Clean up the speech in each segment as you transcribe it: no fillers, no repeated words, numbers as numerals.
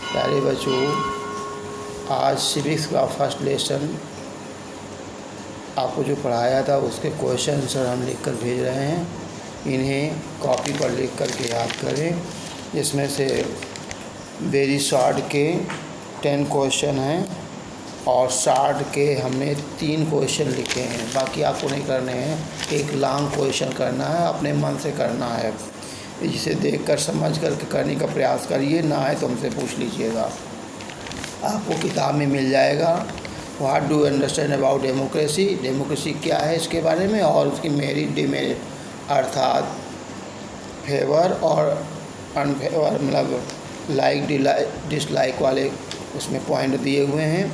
प्यारे बच्चों, आज सिविक्स का फर्स्ट लेसन आपको जो पढ़ाया था उसके क्वेश्चन आंसर हम लिख कर भेज रहे हैं। इन्हें कॉपी पर लिख कर के याद करें। इसमें से वेरी शॉर्ट के 10 क्वेश्चन हैं और शॉर्ट के हमने 3 क्वेश्चन लिखे हैं। बाकी आपको नहीं करने हैं, एक लॉन्ग क्वेश्चन करना है, अपने मन से करना है। इसे देखकर समझ कर करने का प्रयास करिए, ना है तो हमसे पूछ लीजिएगा, आपको किताब में मिल जाएगा। What do understand about democracy, democracy क्या है इसके बारे में, और उसकी मेरिट डिमेरिट अर्थात फेवर और अनफेवर, मतलब लाइक डिसलाइक वाले उसमें पॉइंट दिए हुए हैं।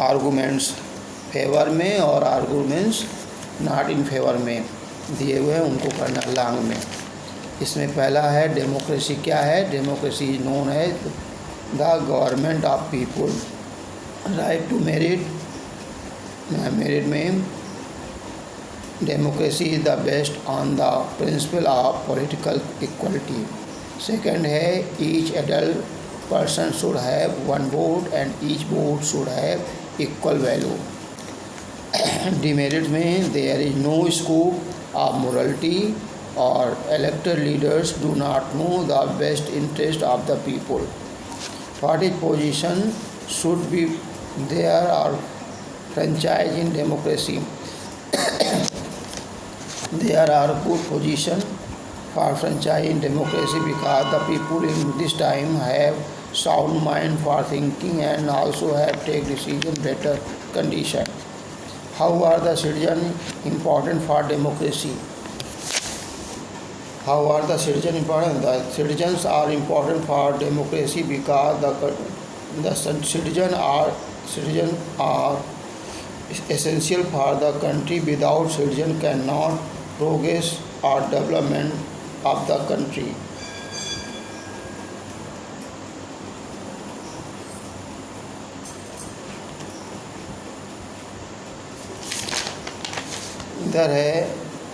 आर्गूमेंट्स फेवर में और आर्गूमेंट्स नॉट इन फेवर में दिए हुए हैं, उनको करना लॉन्ग में। इसमें पहला है डेमोक्रेसी क्या है। डेमोक्रेसी इज नोन है the government of people, right to merit. Merit में democracy is the best on the principle of political equality. Second है each adult person should have 1 vote and each vote should have equal value. Demerit में there is no scope of morality or elected leaders do not know the best interest of the people. What is position should be there or franchise in democracy? There are good position for franchise in democracy because the people in this time have sound mind for thinking and also have take decision better condition. How are the citizens important for democracy? How are the citizens important? The citizens are important for democracy because the citizens are essential for the country. Without citizens cannot progress or development of the country. इधर है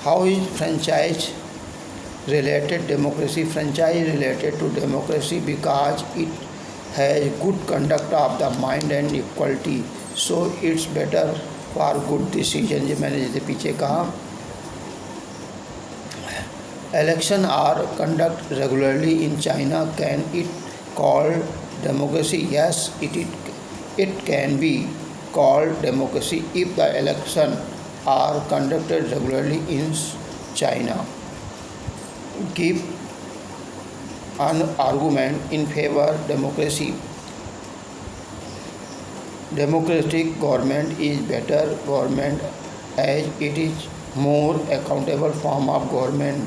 how is franchise related democracy. Franchise related to democracy because it has good conduct of the mind and equality, so it's better for good decision. ये मैंने जैसे पीछे कहा, election are conduct regularly in China. Can it called democracy? Yes, it can be called democracy if the election are conducted regularly in China. Give an argument in favor democracy. Democratic government is better government as it is more accountable form of government.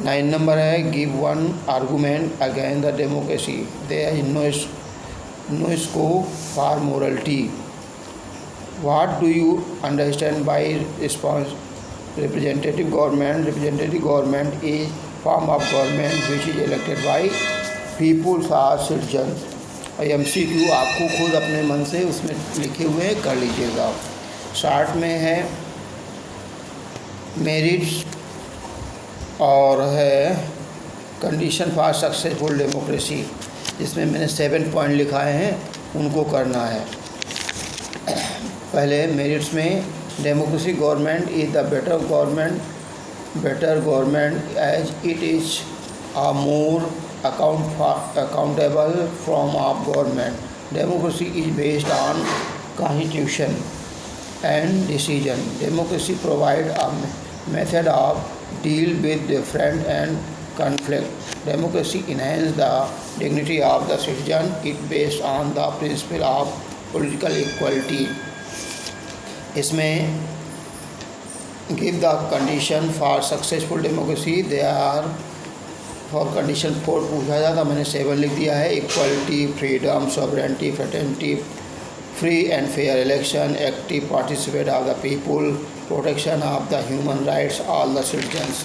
9 number है give one argument against the democracy. There is no scope for morality. What do you understand by response? Representative government. Representative government is form of government which is elected by people or citizens. MCQ आपको खुद अपने मन से उसमें लिखे हुए कर लीजिएगा। शॉर्ट में है मेरिट्स और है कंडीशन फॉर सक्सेसफुल डेमोक्रेसी, जिसमें मैंने 7 पॉइंट लिखाए हैं, उनको करना है। पहले मेरिट्स में democracy government is the better government as it is a more accountable form of government. Democracy is based on constitution and decision. Democracy provides a method of deal with different and conflict. Democracy enhances the dignity of the citizen. It based on the principle of political equality. इसमें give the condition for successful democracy. They are four condition 4 पूछा जाता, मैंने 7 लिख दिया है। Equality, freedom, sovereignty, fraternity, free and fair election, active participate of the people, protection of the human rights all the citizens.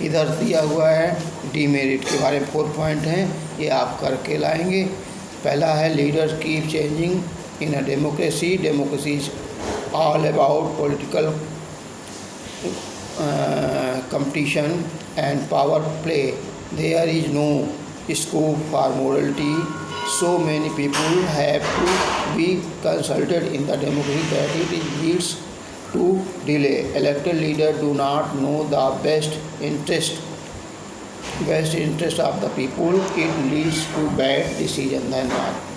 इधर दिया हुआ है डीमेरिट के बारे में 4 पॉइंट हैं, ये आप करके लाएंगे। पहला है leaders keep changing in a democracy. Democracy is all about political competition and power play. There is no scope for morality. So many people have to be consulted in the democracy that it leads to delay. Elected leaders do not know the best interest of the people. It leads to bad decision. धन्यवाद.